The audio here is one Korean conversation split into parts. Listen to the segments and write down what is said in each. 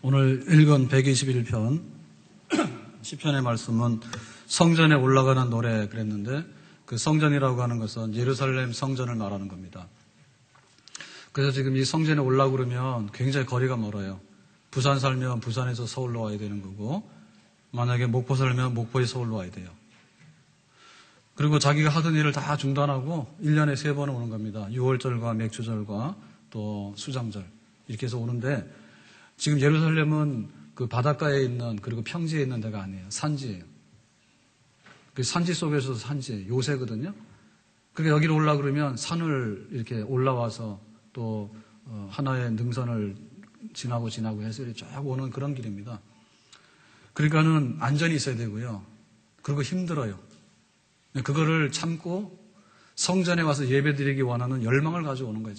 오늘 읽은 121편 시편의 말씀은 성전에 올라가는 노래 그랬는데, 그 성전이라고 하는 것은 예루살렘 성전을 말하는 겁니다. 그래서 지금 이 성전에 올라가고 그러면 굉장히 거리가 멀어요. 부산 살면 부산에서 서울로 와야 되는 거고, 만약에 목포 살면 목포에서 서울로 와야 돼요. 그리고 자기가 하던 일을 다 중단하고 1년에 3번 오는 겁니다. 6월절과 맥주절과 또 수장절 이렇게 해서 오는데, 지금 예루살렘은 그 바닷가에 있는, 그리고 평지에 있는 데가 아니에요. 산지예요. 그 산지 속에서도 산지예요. 요새거든요. 그러니까 여기로 올라가 그러면 산을 이렇게 올라와서 또 하나의 능선을 지나고 해서 이렇게 쫙 오는 그런 길입니다. 그러니까는 안전이 있어야 되고요. 그리고 힘들어요. 그거를 참고 성전에 와서 예배드리기 원하는 열망을 가지고 오는 거예요,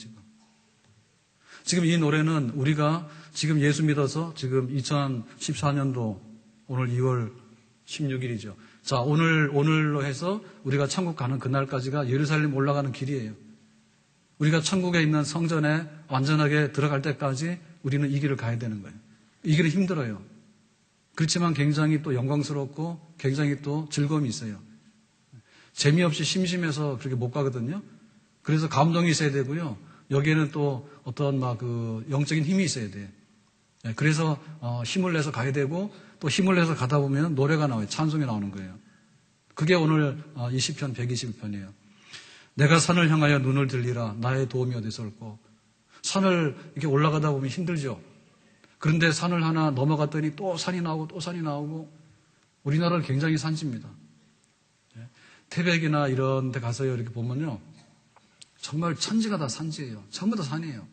지금 이 노래는 우리가 지금 예수 믿어서 지금 2014년도 오늘 2월 16일이죠. 자, 오늘로 해서 우리가 천국 가는 그날까지가 예루살렘 올라가는 길이에요. 우리가 천국에 있는 성전에 완전하게 들어갈 때까지 우리는 이 길을 가야 되는 거예요. 이 길은 힘들어요. 그렇지만 굉장히 또 영광스럽고 굉장히 또 즐거움이 있어요. 재미없이 심심해서 그렇게 못 가거든요. 그래서 감동이 있어야 되고요. 여기에는 또 어떤 영적인 힘이 있어야 돼요. 그래서 힘을 내서 가야 되고, 또 힘을 내서 가다 보면 노래가 나와요. 찬송이 나오는 거예요. 그게 오늘 이 시편 121편이에요. 내가 산을 향하여 눈을 들리라. 나의 도움이 어디서 올꼬. 산을 이렇게 올라가다 보면 힘들죠. 그런데 산을 하나 넘어갔더니 또 산이 나오고 또 산이 나오고. 우리나라는 굉장히 산지입니다. 태백이나 이런 데 가서 이렇게 보면요, 정말 천지가 다 산지예요. 전부 다 산이에요.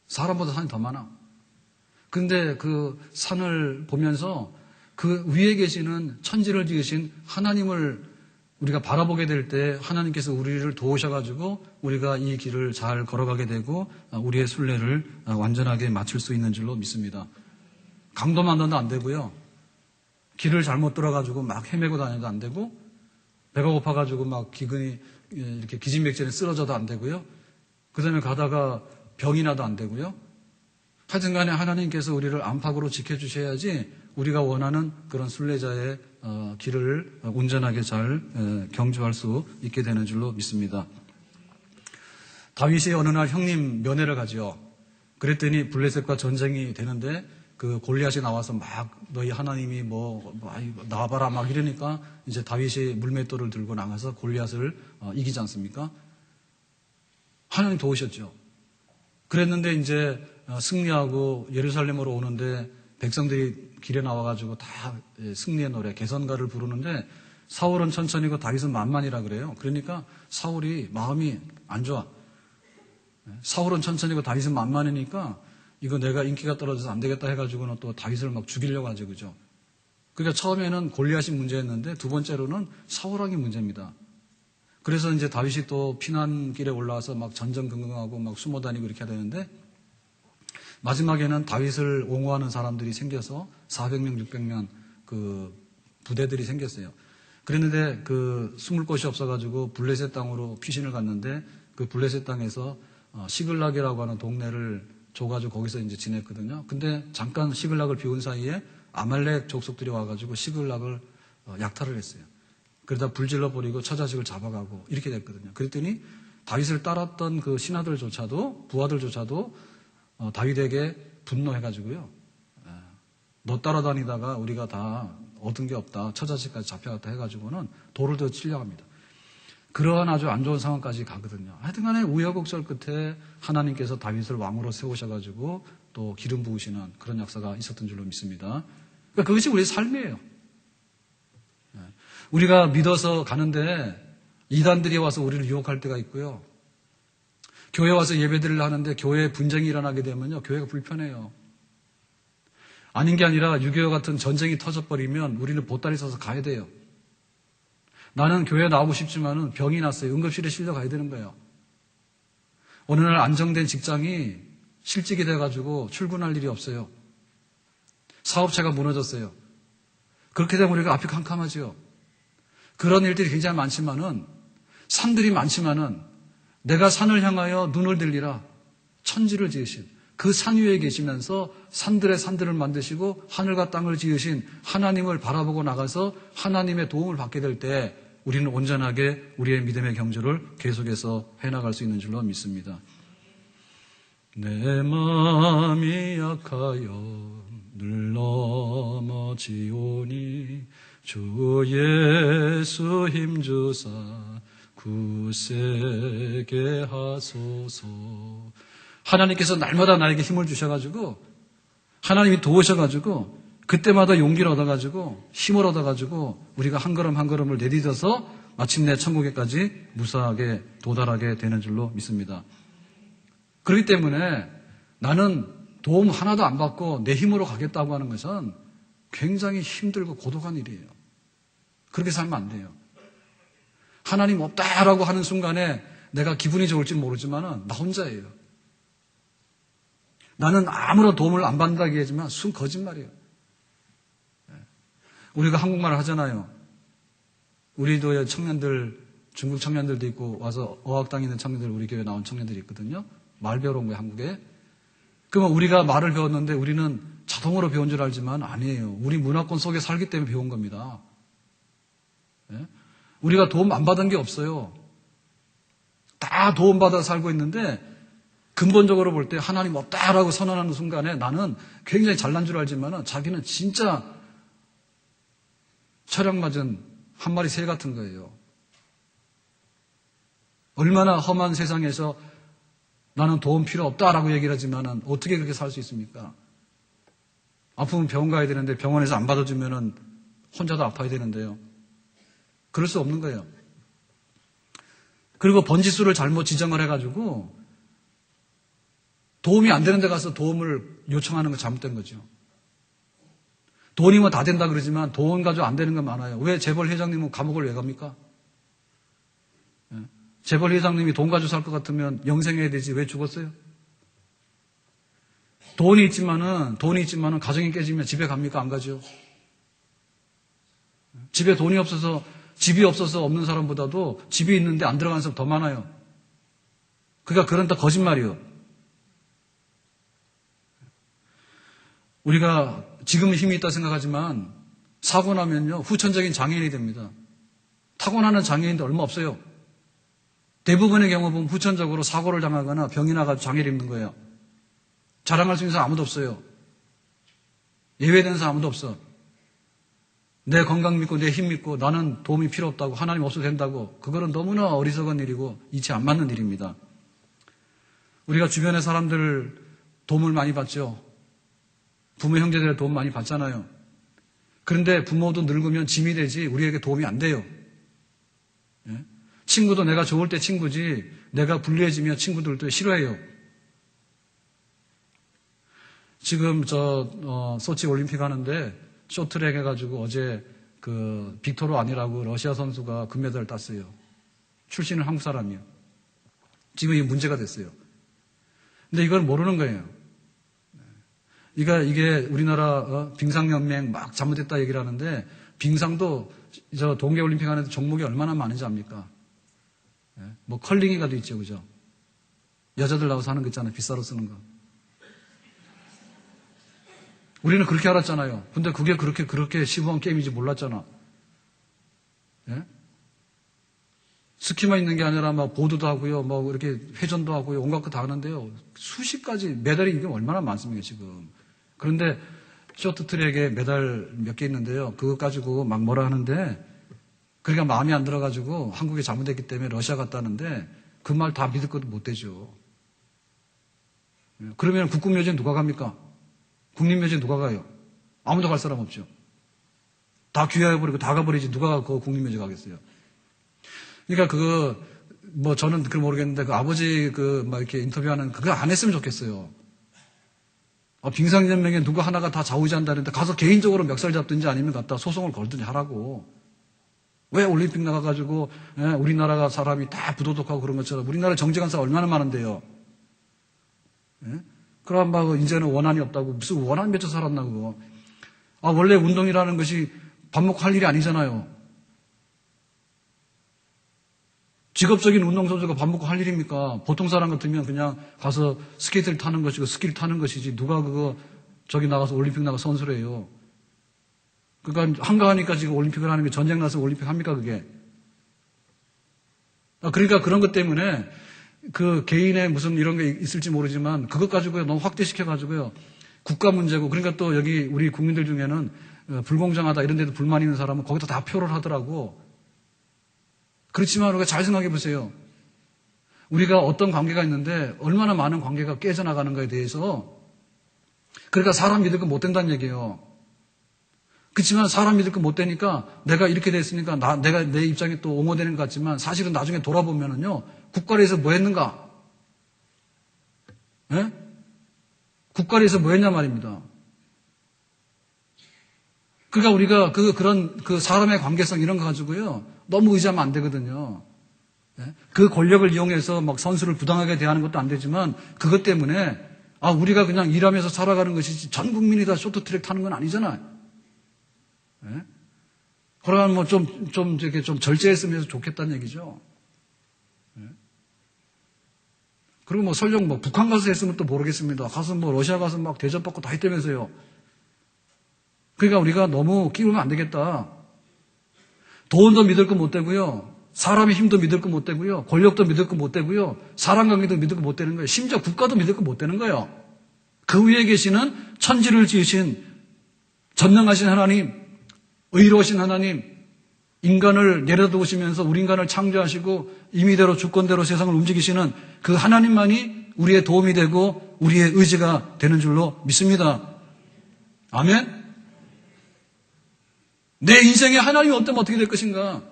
사람보다 산이 더 많아. 근데 그 산을 보면서 그 위에 계시는 천지를 지으신 하나님을 우리가 바라보게 될 때 하나님께서 우리를 도우셔가지고 우리가 이 길을 잘 걸어가게 되고 우리의 순례를 완전하게 마칠 수 있는 줄로 믿습니다. 강도만 넣어도 안 되고요. 길을 잘못 들어가지고 막 헤매고 다녀도 안 되고, 배가 고파가지고 막 기근이 이렇게 기진맥진에 쓰러져도 안 되고요. 그 다음에 가다가 병이 나도 안 되고요. 하여튼 간에 하나님께서 우리를 안팎으로 지켜주셔야지 우리가 원하는 그런 순례자의 길을 온전하게 잘 경주할 수 있게 되는 줄로 믿습니다. 다윗이 어느 날 형님 면회를 가죠. 그랬더니 블레셋과 전쟁이 되는데 그 골리앗이 나와서 막 너희 하나님이 나와봐라 막 이러니까 이제 다윗이 물맷돌을 들고 나가서 골리앗을 이기지 않습니까? 하나님 도우셨죠. 그랬는데 이제 승리하고 예루살렘으로 오는데 백성들이 길에 나와가지고 다 승리의 노래, 개선가를 부르는데 사울은 천천히고 다윗은 만만이라 그래요. 그러니까 사울이 마음이 안 좋아. 사울은 천천히고 다윗은 만만이니까 이거 내가 인기가 떨어져서 안 되겠다 해가지고는 또 다윗을 막 죽이려고 하죠, 그죠? 그러니까 처음에는 골리앗이 문제였는데 두 번째로는 사울왕이 문제입니다. 그래서 이제 다윗이 또 피난길에 올라와서 막 전전긍긍하고 막 숨어 다니고 이렇게 해야 되는데, 마지막에는 다윗을 옹호하는 사람들이 생겨서 400명, 600명 그 부대들이 생겼어요. 그랬는데 그 숨을 곳이 없어가지고 블레셋 땅으로 피신을 갔는데, 그 블레셋 땅에서 시글락이라고 하는 동네를 줘가지고 거기서 이제 지냈거든요. 근데 잠깐 시글락을 비운 사이에 아말렉 족속들이 와가지고 시글락을 약탈을 했어요. 그러다 불질러 버리고 처자식을 잡아가고 이렇게 됐거든요. 그랬더니 다윗을 따랐던 그 신하들조차도, 부하들조차도 다윗에게 분노해가지고요. 너 따라다니다가 우리가 다 얻은 게 없다, 처자식까지 잡혀갔다 해가지고는 돌을 더 치려고 합니다. 그러한 아주 안 좋은 상황까지 가거든요. 하여튼 간에 우여곡절 끝에 하나님께서 다윗을 왕으로 세우셔가지고 또 기름 부으시는 그런 역사가 있었던 줄로 믿습니다. 그러니까 그것이 우리의 삶이에요. 우리가 믿어서 가는데 이단들이 와서 우리를 유혹할 때가 있고요. 교회 와서 예배드리려 하는데 교회에 분쟁이 일어나게 되면요, 교회가 불편해요. 아닌 게 아니라 6.25 같은 전쟁이 터져버리면 우리는 보따리 싸서 가야 돼요. 나는 교회에 나오고 싶지만은 병이 났어요. 응급실에 실려 가야 되는 거예요. 어느 날 안정된 직장이 실직이 돼가지고 출근할 일이 없어요. 사업체가 무너졌어요. 그렇게 되면 우리가 앞이 캄캄하지요. 그런 일들이 굉장히 많지만은, 산들이 많지만은, 내가 산을 향하여 눈을 들리라. 천지를 지으신, 그 산 위에 계시면서 산들의 산들을 만드시고 하늘과 땅을 지으신 하나님을 바라보고 나가서 하나님의 도움을 받게 될 때 우리는 온전하게 우리의 믿음의 경주를 계속해서 해나갈 수 있는 줄로 믿습니다. 내 마음이 약하여 늘 넘어지오니 주 예수 힘주사 굳세게 하소서. 하나님께서 날마다 나에게 힘을 주셔가지고 하나님이 도우셔가지고 그때마다 용기를 얻어가지고 힘을 얻어가지고 우리가 한 걸음 한 걸음을 내딛어서 마침내 천국에까지 무사하게 도달하게 되는 줄로 믿습니다. 그렇기 때문에 나는 도움 하나도 안 받고 내 힘으로 가겠다고 하는 것은 굉장히 힘들고 고독한 일이에요. 그렇게 살면 안 돼요. 하나님 없다라고 하는 순간에 내가 기분이 좋을지 모르지만 나 혼자예요. 나는 아무런 도움을 안 받는다고 얘기하지만 순 거짓말이에요. 우리가 한국말을 하잖아요. 우리도 청년들, 중국 청년들도 있고 와서 어학당에 있는 청년들, 우리 교회 나온 청년들이 있거든요. 말 배우러 온 거예요, 한국에. 그러면 우리가 말을 배웠는데 우리는 자동으로 배운 줄 알지만 아니에요. 우리 문화권 속에 살기 때문에 배운 겁니다. 우리가 도움 안 받은 게 없어요. 다 도움받아 살고 있는데 근본적으로 볼 때 하나님 없다라고 선언하는 순간에 나는 굉장히 잘난 줄 알지만 자기는 진짜 철학 맞은 한 마리 새 같은 거예요. 얼마나 험한 세상에서 나는 도움 필요 없다라고 얘기를 하지만 어떻게 그렇게 살 수 있습니까? 아프면 병원 가야 되는데 병원에서 안 받아주면 혼자도 아파야 되는데요. 그럴 수 없는 거예요. 그리고 번지수를 잘못 지정을 해가지고 도움이 안 되는 데 가서 도움을 요청하는 거 잘못된 거죠. 돈이면 다 된다 그러지만 돈 가지고 안 되는 건 많아요. 왜 재벌 회장님은 감옥을 왜 갑니까? 재벌 회장님이 돈 가지고 살 것 같으면 영생해야 되지 왜 죽었어요? 돈이 있지만은 가정이 깨지면 집에 갑니까? 안 가죠. 집에 돈이 없어서 집이 없어서 없는 사람보다도 집이 있는데 안 들어가는 사람 더 많아요. 그러니까 그런 다 거짓말이요. 우리가 지금은 힘이 있다 생각하지만 사고 나면요 후천적인 장애인이 됩니다. 타고나는 장애인도 얼마 없어요. 대부분의 경우 보면 후천적으로 사고를 당하거나 병이 나가지고 장애를 입는 거예요. 자랑할 수 있는 사람 아무도 없어요. 예외되는 사람 아무도 없어. 내 건강 믿고 내 힘 믿고 나는 도움이 필요 없다고 하나님 없어도 된다고 그거는 너무나 어리석은 일이고 이치 안 맞는 일입니다. 우리가 주변의 사람들 도움을 많이 받죠. 부모 형제들의 도움 많이 받잖아요. 그런데 부모도 늙으면 짐이 되지 우리에게 도움이 안 돼요. 친구도 내가 좋을 때 친구지 내가 불리해지면 친구들도 싫어해요. 지금 소치 올림픽 하는데 쇼트랙 해가지고 어제 그 빅토르 아니라고 러시아 선수가 금메달을 땄어요. 출신은 한국 사람이에요. 지금 이게 문제가 됐어요. 근데 이걸 모르는 거예요. 이게 우리나라 빙상연맹 막 잘못했다 얘기를 하는데 빙상도 저 동계올림픽 안에서 종목이 얼마나 많은지 압니까? 뭐 컬링이가도 있죠, 그죠? 여자들 나와서 하는 거 있잖아요, 빗사로 쓰는 거. 우리는 그렇게 알았잖아요. 근데 그게 그렇게 시무한 게임인지 몰랐잖아. 예? 스키만 있는 게 아니라 막 보드도 하고요, 뭐 이렇게 회전도 하고요, 온갖 거 다 하는데요. 수십 가지 메달이 이게 얼마나 많습니까, 지금. 그런데 쇼트트랙에 메달 몇 개 있는데요. 그것 가지고 막 뭐라 하는데 그러니까 마음에 안 들어가지고 한국이 잘못했기 때문에 러시아 갔다는데 그 말 다 믿을 것도 못 되죠. 그러면 국궁묘지는 누가 갑니까? 국립묘지는 누가 가요? 아무도 갈 사람 없죠. 다 귀화해버리고 다 가버리지 누가 그 국립묘지 가겠어요. 그러니까 뭐 저는 그걸 모르겠는데 그 아버지 막 이렇게 인터뷰하는 그거 안 했으면 좋겠어요. 빙상연맹에 누가 하나가 다 좌우지한다는데 가서 개인적으로 멱살 잡든지 아니면 갖다 소송을 걸든지 하라고. 왜 올림픽 나가가지고 우리나라가 사람이 다 부도덕하고 그런 것처럼 우리나라 정직한 사람 얼마나 많은데요. 그럼 막 이제는 원한이 없다고 무슨 원한 맺혀 살았나 그거. 원래 운동이라는 것이 밥 먹고 할 일이 아니잖아요. 직업적인 운동선수가 밥 먹고 할 일입니까? 보통 사람 같으면 그냥 가서 스케이트를 타는 것이고 스키를 타는 것이지 누가 그거 저기 나가서 올림픽 나가 선수를 해요. 그러니까 한가하니까 지금 올림픽을 하는 게 전쟁 나서 올림픽 합니까 그게? 그러니까 그런 것 때문에 그 개인의 무슨 이런 게 있을지 모르지만 그것 가지고요 너무 확대시켜가지고요 국가 문제고 그러니까 또 여기 우리 국민들 중에는 불공정하다 이런 데도 불만 있는 사람은 거기다 다 표를 하더라고. 그렇지만 우리가 잘 생각해 보세요. 우리가 어떤 관계가 있는데 얼마나 많은 관계가 깨져나가는가에 대해서 그러니까 사람 믿을 건 못 된다는 얘기예요. 그렇지만 사람 믿을 건 못 되니까 내가 이렇게 됐으니까 내가 내 입장에 또 옹호되는 것 같지만 사실은 나중에 돌아보면은요 국가에서 뭐 했는가? 예? 국가에서 뭐 했냐 말입니다. 그러니까 우리가 그런 사람의 관계성 이런 거 가지고요 너무 의지하면 안 되거든요. 예? 그 권력을 이용해서 막 선수를 부당하게 대하는 것도 안 되지만 그것 때문에 우리가 그냥 일하면서 살아가는 것이지 전 국민이 다 쇼트트랙 타는 건 아니잖아요. 예? 그러면 뭐 이렇게 좀 절제했으면 좋겠다는 얘기죠. 예? 그리고 뭐 설령 뭐 북한 가서 했으면 또 모르겠습니다. 가서 뭐 러시아 가서 막 대접받고 다 했다면서요. 그러니까 우리가 너무 끼우면 안 되겠다. 돈도 믿을 거 못 되고요. 사람의 힘도 믿을 거 못 되고요. 권력도 믿을 거 못 되고요. 사람 관계도 믿을 거 못 되는 거예요. 심지어 국가도 믿을 거 못 되는 거예요. 그 위에 계시는 천지를 지으신 전능하신 하나님, 의로우신 하나님, 인간을 내려두시면서 우리 인간을 창조하시고 임의대로 주권대로 세상을 움직이시는 그 하나님만이 우리의 도움이 되고 우리의 의지가 되는 줄로 믿습니다. 아멘? 내 인생에 하나님이 없다면 어떻게 될 것인가?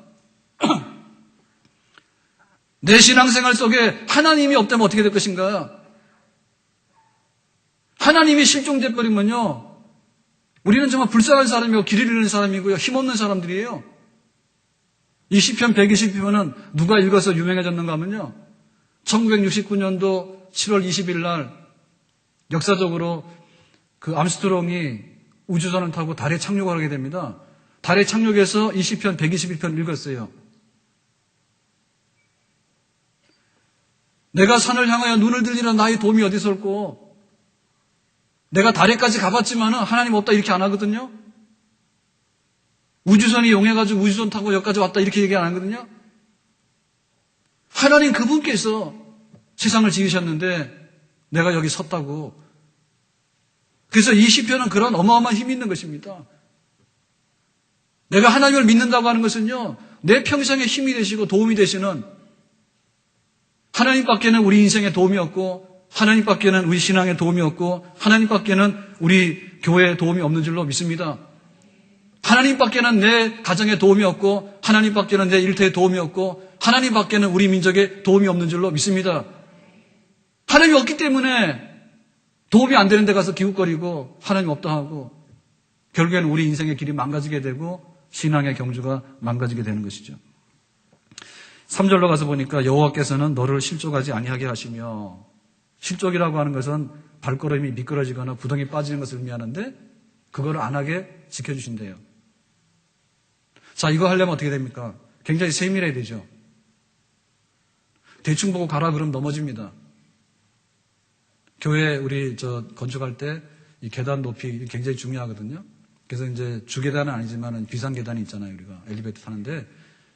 내 신앙생활 속에 하나님이 없다면 어떻게 될 것인가? 하나님이 실종돼버리면요 우리는 정말 불쌍한 사람이고 길 잃는 사람이고요 힘없는 사람들이에요. 이 시편 120편은 누가 읽어서 유명해졌는가 하면요 1969년도 7월 20일 날 역사적으로 그 암스트롱이 우주선을 타고 달에 착륙을 하게 됩니다. 달에 착륙해서 이 시편 121편 읽었어요. 내가 산을 향하여 눈을 들리라 나의 도움이 어디서 올꼬. 내가 달에까지 가봤지만은 하나님 없다 이렇게 안 하거든요. 우주선이 용해가지고 우주선 타고 여기까지 왔다 이렇게 얘기 안 하거든요. 하나님 그분께서 세상을 지으셨는데 내가 여기 섰다고. 그래서 이 시편은 그런 어마어마한 힘이 있는 것입니다. 내가 하나님을 믿는다고 하는 것은요 내 평생에 힘이 되시고 도움이 되시는 하나님밖에는 우리 인생에 도움이 없고 하나님밖에는 우리 신앙에 도움이 없고 하나님밖에는 우리 교회에 도움이 없는 줄로 믿습니다. 하나님밖에는 내 가정에 도움이 없고 하나님밖에는 내 일터에 도움이 없고 하나님밖에는 우리 민족에 도움이 없는 줄로 믿습니다. 하나님이 없기 때문에 도움이 안 되는 데 가서 기웃거리고 하나님 없다 하고 결국에는 우리 인생의 길이 망가지게 되고 신앙의 경주가 망가지게 되는 것이죠. 3절로 가서 보니까 여호와께서는 너를 실족하지 아니하게 하시며 실족이라고 하는 것은 발걸음이 미끄러지거나 구덩이 빠지는 것을 의미하는데 그걸 안 하게 지켜주신대요. 자, 이거 하려면 어떻게 됩니까? 굉장히 세밀해야 되죠. 대충 보고 가라 그러면 넘어집니다. 교회 우리 건축할 때 이 계단 높이 굉장히 중요하거든요. 그래서 이제 주계단은 아니지만 비상계단이 있잖아요. 우리가 엘리베이터 타는데.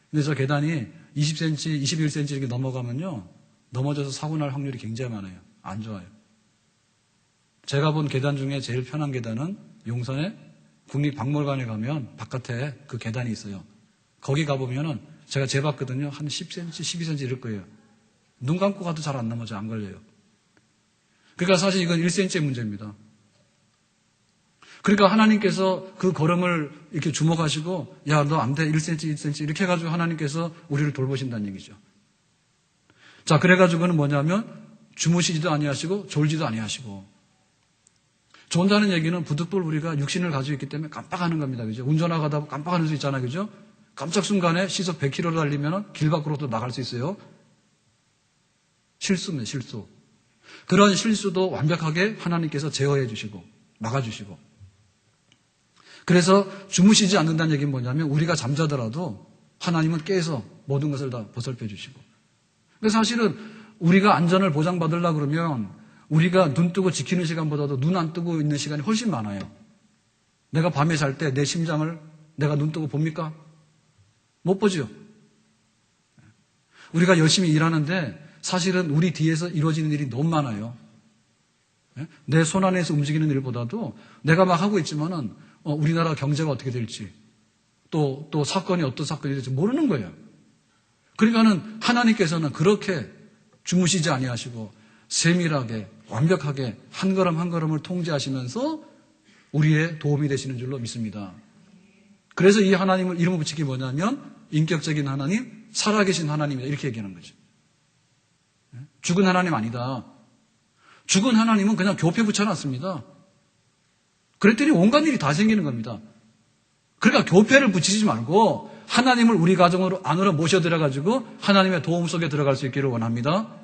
근데 저 계단이 20cm, 21cm 이렇게 넘어가면요. 넘어져서 사고 날 확률이 굉장히 많아요. 안 좋아요. 제가 본 계단 중에 제일 편한 계단은 용산에 국립박물관에 가면 바깥에 그 계단이 있어요. 거기 가보면은 제가 재봤거든요. 한 10cm, 12cm 이럴 거예요. 눈 감고 가도 잘 안 넘어져. 안 걸려요. 그러니까 사실 이건 1cm의 문제입니다. 그러니까 하나님께서 그 걸음을 이렇게 주목하시고 야, 너 안 돼. 1cm, 1cm 이렇게 해가지고 하나님께서 우리를 돌보신다는 얘기죠. 자, 그래가지고는 뭐냐면 주무시지도 아니하시고 졸지도 아니하시고 존다는 얘기는 부득불 우리가 육신을 가지고 있기 때문에 깜빡하는 겁니다. 그죠? 운전하다 깜빡하는 수 있잖아요. 그죠? 깜짝 순간에 시속 100km로 달리면 길 밖으로도 나갈 수 있어요. 실수입니다. 실수. 그런 실수도 완벽하게 하나님께서 제어해 주시고 막아주시고 그래서 주무시지 않는다는 얘기는 뭐냐면 우리가 잠자더라도 하나님은 깨서 모든 것을 다 보살펴 주시고 근데 사실은 우리가 안전을 보장받으려고 그러면 우리가 눈 뜨고 지키는 시간보다도 눈 안 뜨고 있는 시간이 훨씬 많아요. 내가 밤에 잘 때 내 심장을 내가 눈 뜨고 봅니까? 못 보죠. 우리가 열심히 일하는데 사실은 우리 뒤에서 이루어지는 일이 너무 많아요. 내 손 안에서 움직이는 일보다도 내가 막 하고 있지만은 우리나라 경제가 어떻게 될지 또 사건이 어떤 사건이 될지 모르는 거예요. 그러니까는 하나님께서는 그렇게 주무시지 아니하시고 세밀하게 완벽하게 한 걸음 한 걸음을 통제하시면서 우리의 도움이 되시는 줄로 믿습니다. 그래서 이 하나님을 이름을 붙이기 뭐냐면 인격적인 하나님, 살아계신 하나님이다 이렇게 얘기하는 거죠. 죽은 하나님 아니다. 죽은 하나님은 그냥 교패 붙여놨습니다. 그랬더니 온갖 일이 다 생기는 겁니다. 그러니까 교패를 붙이지 말고 하나님을 우리 가정으로 안으로 모셔들어가지고 하나님의 도움 속에 들어갈 수 있기를 원합니다.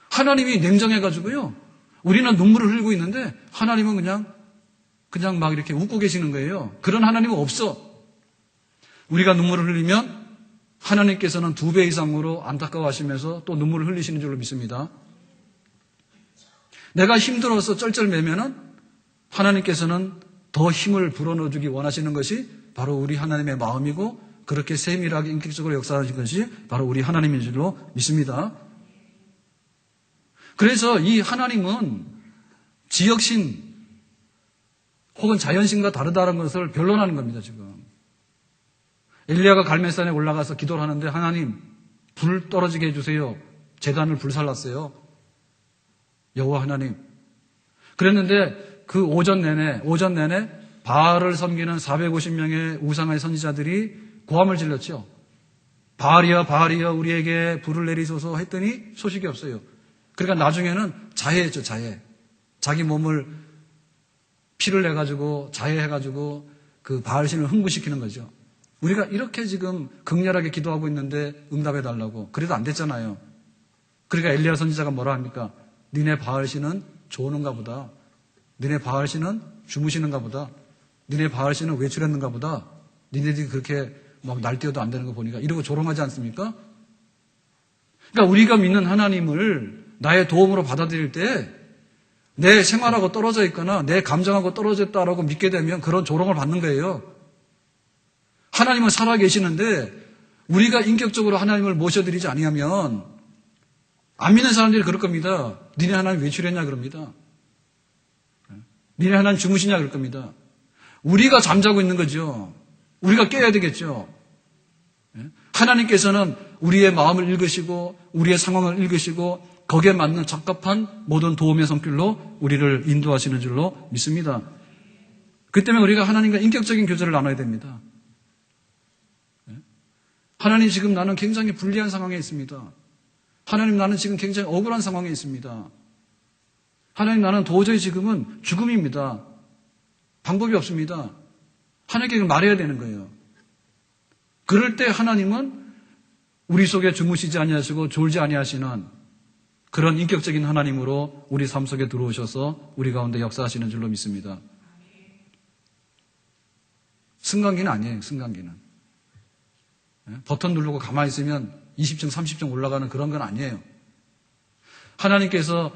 하나님이 냉정해가지고요. 우리는 눈물을 흘리고 있는데 하나님은 그냥 막 이렇게 웃고 계시는 거예요. 그런 하나님은 없어. 우리가 눈물을 흘리면 하나님께서는 2배 이상으로 안타까워하시면서 또 눈물을 흘리시는 줄로 믿습니다. 내가 힘들어서 쩔쩔매면은 하나님께서는 더 힘을 불어넣어주기 원하시는 것이 바로 우리 하나님의 마음이고 그렇게 세밀하게 인격적으로 역사하신 것이 바로 우리 하나님인 줄로 믿습니다. 그래서 이 하나님은 지역신 혹은 자연신과 다르다는 것을 변론하는 겁니다. 지금 엘리야가 갈멜산에 올라가서 기도를 하는데 하나님 불 떨어지게 해주세요. 제단을 불살랐어요. 여호와 하나님. 그랬는데 그 오전 내내 바알을 섬기는 450명의 우상의 선지자들이 고함을 질렀죠. 바알이여 우리에게 불을 내리소서 했더니 소식이 없어요. 그러니까 나중에는 자해했죠. 자해. 자기 몸을 피를 내가지고 자해해가지고 그 바알신을 흥분시키는 거죠. 우리가 이렇게 지금 극렬하게 기도하고 있는데 응답해달라고. 그래도 안 됐잖아요. 그러니까 엘리야 선지자가 뭐라 합니까? 니네 바알신은 조는가 보다. 니네 바알신은 주무시는가 보다. 니네 바알신은 외출했는가 보다. 니네들이 그렇게 막 날뛰어도 안 되는 거 보니까 이러고 조롱하지 않습니까? 그러니까 우리가 믿는 하나님을 나의 도움으로 받아들일 때 내 생활하고 떨어져 있거나 내 감정하고 떨어져 있다라고 믿게 되면 그런 조롱을 받는 거예요. 하나님은 살아계시는데 우리가 인격적으로 하나님을 모셔드리지 아니하면 안 믿는 사람들이 그럴 겁니다. 니네 하나님 외출했냐 그럽니다. 니네 하나님 주무시냐 그럴 겁니다. 우리가 잠자고 있는 거죠. 우리가 깨야 되겠죠. 하나님께서는 우리의 마음을 읽으시고 우리의 상황을 읽으시고 거기에 맞는 적합한 모든 도움의 손길로 우리를 인도하시는 줄로 믿습니다. 그 때문에 우리가 하나님과 인격적인 교제를 나눠야 됩니다. 하나님 지금 나는 굉장히 불리한 상황에 있습니다. 하나님 나는 지금 굉장히 억울한 상황에 있습니다. 하나님 나는 도저히 지금은 죽음입니다. 방법이 없습니다. 하나님께 말해야 되는 거예요. 그럴 때 하나님은 우리 속에 주무시지 아니하시고 졸지 아니하시는 그런 인격적인 하나님으로 우리 삶 속에 들어오셔서 우리 가운데 역사하시는 줄로 믿습니다. 승강기는 아니에요. 승강기는. 버튼 누르고 가만히 있으면 20층 30층 올라가는 그런 건 아니에요. 하나님께서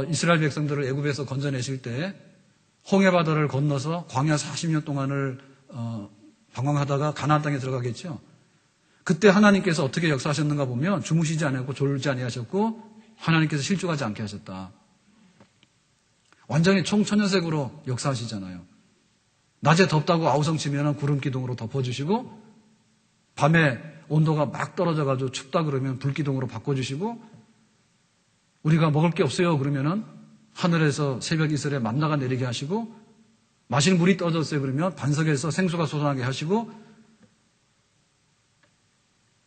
이스라엘 백성들을 애굽에서 건져내실 때 홍해바다를 건너서 광야 40년 동안을 방황하다가 가나안 땅에 들어가겠죠. 그때 하나님께서 어떻게 역사하셨는가 보면 주무시지 않았고 졸지 아니하셨고 하나님께서 실족하지 않게 하셨다. 완전히 총천연색으로 역사하시잖아요. 낮에 덥다고 아우성치면 구름 기둥으로 덮어주시고 밤에 온도가 막 떨어져가지고 춥다 그러면 불기둥으로 바꿔주시고 우리가 먹을 게 없어요 그러면은 하늘에서 새벽 이슬에 만나가 내리게 하시고 마실 물이 떨어졌어요 그러면 반석에서 생수가 솟아나게 하시고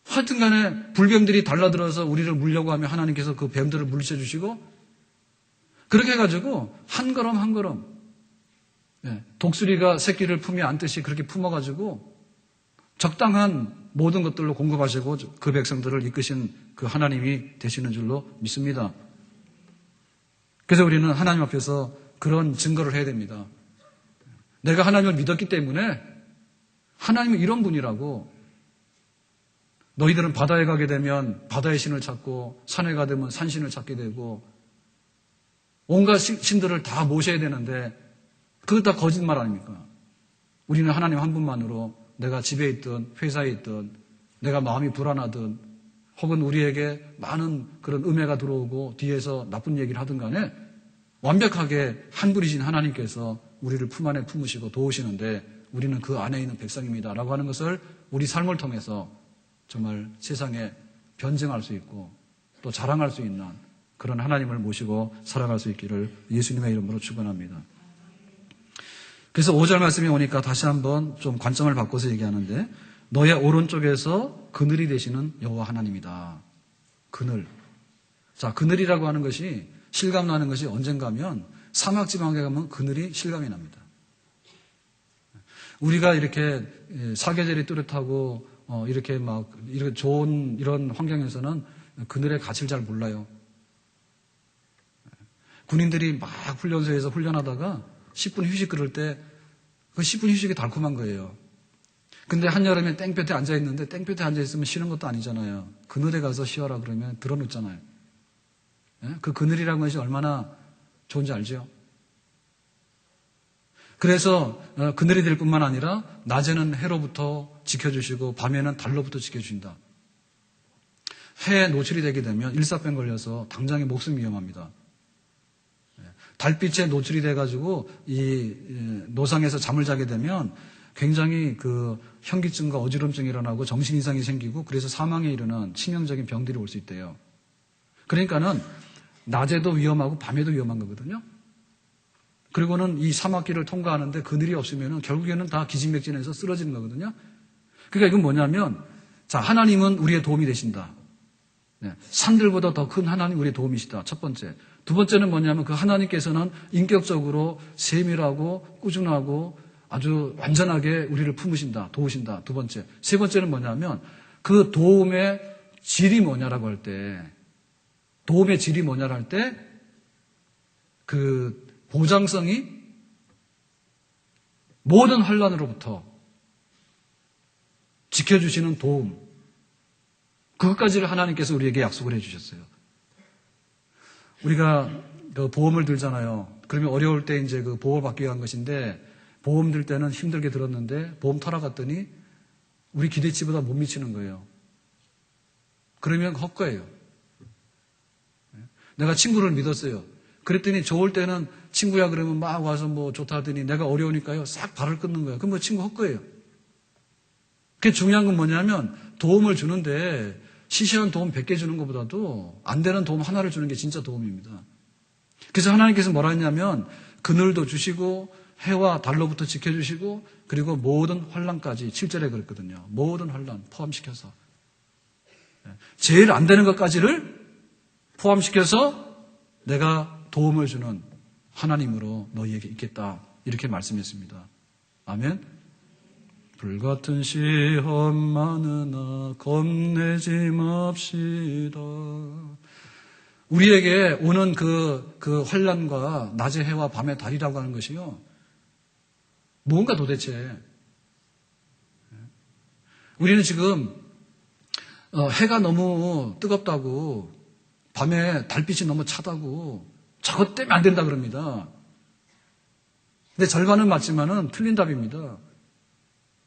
하여튼간에 불뱀들이 달라들어서 우리를 물려고 하면 하나님께서 그 뱀들을 물리쳐 주시고 그렇게 해가지고 한 걸음 한 걸음 독수리가 새끼를 품에 안듯이 그렇게 품어가지고 적당한 모든 것들로 공급하시고 그 백성들을 이끄신 그 하나님이 되시는 줄로 믿습니다. 그래서 우리는 하나님 앞에서 그런 증거를 해야 됩니다. 내가 하나님을 믿었기 때문에 하나님은 이런 분이라고 너희들은 바다에 가게 되면 바다의 신을 찾고 산에 가되면 산신을 찾게 되고 온갖 신들을 다 모셔야 되는데 그거 다 거짓말 아닙니까? 우리는 하나님 한 분만으로 내가 집에 있든 회사에 있든 내가 마음이 불안하든 혹은 우리에게 많은 그런 음해가 들어오고 뒤에서 나쁜 얘기를 하든 간에 완벽하게 한 분이신 하나님께서 우리를 품 안에 품으시고 도우시는데 우리는 그 안에 있는 백성입니다 라고 하는 것을 우리 삶을 통해서 정말 세상에 변증할 수 있고 또 자랑할 수 있는 그런 하나님을 모시고 살아갈 수 있기를 예수님의 이름으로 축원합니다. 그래서 5절 말씀에 오니까 다시 한번 좀 관점을 바꿔서 얘기하는데 너의 오른쪽에서 그늘이 되시는 여호와 하나님이다. 그늘. 자, 그늘이라고 하는 것이 실감 나는 것이 언젠가 하면 사막 지방에 가면 그늘이 실감이 납니다. 우리가 이렇게 사계절이 뚜렷하고 이렇게 막 이렇게 좋은 이런 환경에서는 그늘의 가치를 잘 몰라요. 군인들이 막 훈련소에서 훈련하다가 10분 휴식 그럴 때 그 10분 휴식이 달콤한 거예요. 근데 한여름에 땡볕에 앉아있는데 땡볕에 앉아있으면 쉬는 것도 아니잖아요. 그늘에 가서 쉬어라 그러면 드러눕잖아요. 그 그늘이라는 것이 얼마나 좋은지 알죠? 그래서 그늘이 될 뿐만 아니라 낮에는 해로부터 지켜주시고 밤에는 달로부터 지켜주신다. 해에 노출이 되게 되면 일사병 걸려서 당장에 목숨이 위험합니다. 달빛에 노출이 돼가지고 이 노상에서 잠을 자게 되면 굉장히 그 현기증과 어지럼증이 일어나고 정신 이상이 생기고 그래서 사망에 이르는 치명적인 병들이 올 수 있대요. 그러니까는 낮에도 위험하고 밤에도 위험한 거거든요. 그리고는 이 사막길을 통과하는데 그늘이 없으면은 결국에는 다 기진맥진해서 쓰러지는 거거든요. 그러니까 이건 뭐냐면 자, 하나님은 우리의 도움이 되신다. 네, 산들보다 더 큰 하나님 우리의 도움이시다. 첫 번째. 두 번째는 뭐냐면 그 하나님께서는 인격적으로 세밀하고 꾸준하고 아주 완전하게 우리를 품으신다. 도우신다. 두 번째. 세 번째는 뭐냐면 그 도움의 질이 뭐냐라고 할 때 도움의 질이 뭐냐를 할 때 그 보장성이 모든 환난으로부터 지켜주시는 도움 그것까지를 하나님께서 우리에게 약속을 해주셨어요. 우리가 그 보험을 들잖아요. 그러면 어려울 때 이제 그 보험을 받기 위한 것인데 보험 들 때는 힘들게 들었는데 보험 털어갔더니 우리 기대치보다 못 미치는 거예요. 그러면 헛거예요. 내가 친구를 믿었어요. 그랬더니 좋을 때는 친구야 그러면 막 와서 뭐 좋다 하더니 내가 어려우니까요 싹 발을 끊는 거예요. 그럼 뭐 친구 헛거예요. 그게 중요한 건 뭐냐면 도움을 주는데 시시한 도움 100개 주는 것보다도 안 되는 도움 하나를 주는 게 진짜 도움입니다. 그래서 하나님께서 뭐라 했냐면 그늘도 주시고 해와 달로부터 지켜주시고 그리고 모든 환난까지 7절에 그랬거든요. 모든 환난 포함시켜서 제일 안 되는 것까지를 포함시켜서 내가 도움을 주는 하나님으로 너희에게 있겠다 이렇게 말씀했습니다. 아멘. 불같은 시험 많으나 겁내지 맙시다. 우리에게 오는 그 환난과 낮의 해와 밤의 달이라고 하는 것이요. 뭔가 도대체. 우리는 지금 해가 너무 뜨겁다고 밤에 달빛이 너무 차다고 저것 때문에 안 된다 그럽니다. 근데 절반은 맞지만은 틀린 답입니다.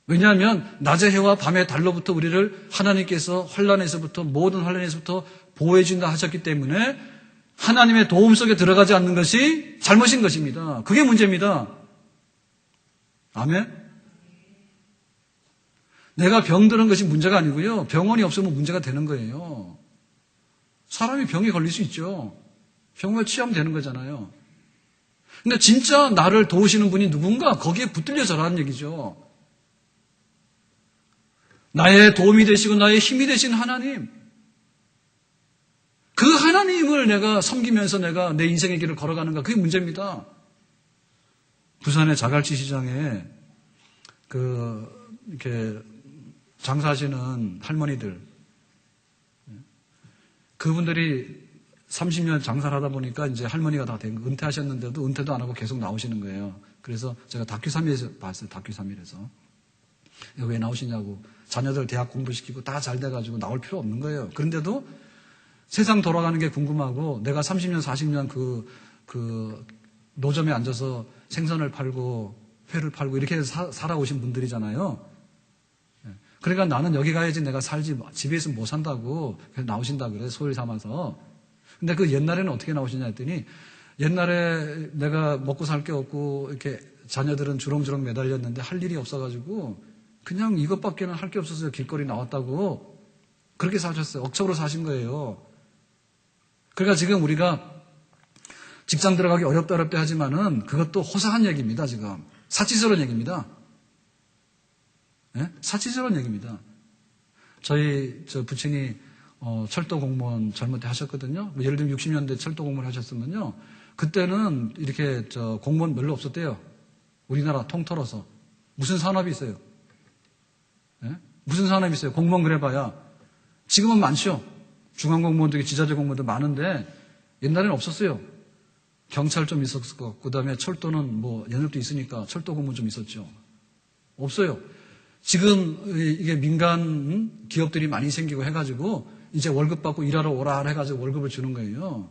왜냐하면 낮의 해와 밤의 달로부터 우리를 하나님께서 환난에서부터 모든 환난에서부터 보호해 준다 하셨기 때문에 하나님의 도움 속에 들어가지 않는 것이 잘못인 것입니다. 그게 문제입니다. 아멘? 내가 병드는 것이 문제가 아니고요. 병원이 없으면 문제가 되는 거예요. 사람이 병에 걸릴 수 있죠. 병원에 취하면 되는 거잖아요. 근데 진짜 나를 도우시는 분이 누군가 거기에 붙들려서라는 얘기죠. 나의 도움이 되시고 나의 힘이 되신 하나님. 그 하나님을 내가 섬기면서 내가 내 인생의 길을 걸어가는가 그게 문제입니다. 부산의 자갈치 시장에 이렇게 장사하시는 할머니들 그분들이 30년 장사를 하다 보니까 이제 할머니가 다 된 은퇴하셨는데도 은퇴도 안 하고 계속 나오시는 거예요. 그래서 제가 다큐 3일에서 봤어요. 다큐 3일에서. 왜 나오시냐고. 자녀들 대학 공부시키고 다 잘 돼가지고 나올 필요 없는 거예요. 그런데도 세상 돌아가는 게 궁금하고 내가 30년, 40년 그 노점에 앉아서 생선을 팔고 회를 팔고 이렇게 살아오신 분들이잖아요. 그러니까 나는 여기 가야지 내가 살지 집에 있으면 못 산다고 그래서 나오신다 그래 소위 삼아서. 근데 그 옛날에는 어떻게 나오시냐 했더니 옛날에 내가 먹고 살 게 없고 이렇게 자녀들은 주렁주렁 매달렸는데 할 일이 없어가지고 그냥 이것밖에는 할 게 없어서 길거리 나왔다고 그렇게 사셨어요. 억척으로 사신 거예요. 그러니까 지금 우리가 직장 들어가기 어렵다 하지만은 그것도 호사한 얘기입니다. 지금 사치스러운 얘기입니다. 네? 사치스러운 얘기입니다. 저희 부친이 철도 공무원 젊을 때 하셨거든요. 뭐 예를 들면 60년대 철도 공무원 하셨으면요. 그때는 이렇게 공무원 별로 없었대요. 우리나라 통틀어서. 무슨 산업이 있어요? 네? 무슨 산업이 있어요? 공무원 그래봐야. 지금은 많죠. 중앙공무원도 지자체 공무원도 많은데 옛날에는 없었어요. 경찰 좀 있었을 것 같고 그다음에 철도는 뭐 연역도 있으니까 철도 공무원 좀 있었죠. 없어요. 지금 이게 민간 기업들이 많이 생기고 해가지고 이제 월급 받고 일하러 오라 해가지고 월급을 주는 거예요.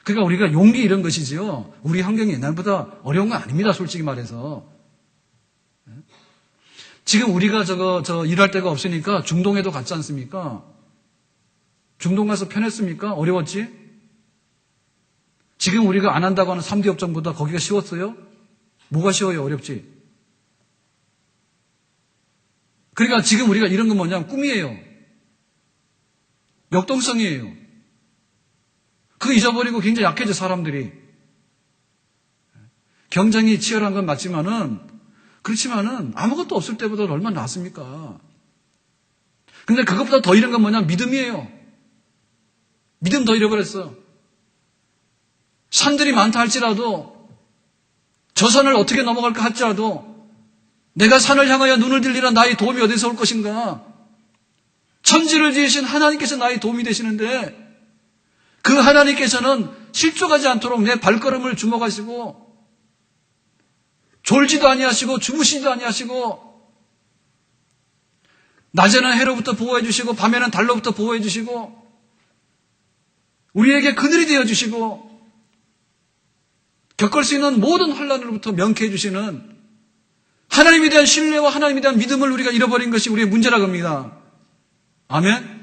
그러니까 우리가 용기 이런 것이지요. 우리 환경이 옛날보다 어려운 건 아닙니다. 솔직히 말해서. 지금 우리가 일할 데가 없으니까 중동에도 갔지 않습니까? 중동 가서 편했습니까? 어려웠지? 지금 우리가 안 한다고 하는 3대 업종보다 거기가 쉬웠어요? 뭐가 쉬워요? 어렵지? 그러니까 지금 우리가 이런 건 뭐냐면 꿈이에요. 역동성이에요. 그거 잊어버리고 굉장히 약해져 사람들이. 경쟁이 치열한 건 맞지만은 그렇지만은 아무것도 없을 때보다 얼마나 낫습니까? 근데 그것보다 더 잃은 건 뭐냐면 믿음이에요. 믿음 더 잃어버렸어. 산들이 많다 할지라도 저 산을 어떻게 넘어갈까 할지라도 내가 산을 향하여 눈을 들리라 나의 도움이 어디서 올 것인가? 천지를 지으신 하나님께서 나의 도움이 되시는데 그 하나님께서는 실족하지 않도록 내 발걸음을 주목하시고 졸지도 아니하시고 주무시지도 아니하시고 낮에는 해로부터 보호해 주시고 밤에는 달로부터 보호해 주시고 우리에게 그늘이 되어 주시고 겪을 수 있는 모든 환난으로부터 명쾌해 주시는 하나님에 대한 신뢰와 하나님에 대한 믿음을 우리가 잃어버린 것이 우리의 문제라고 합니다. 아멘?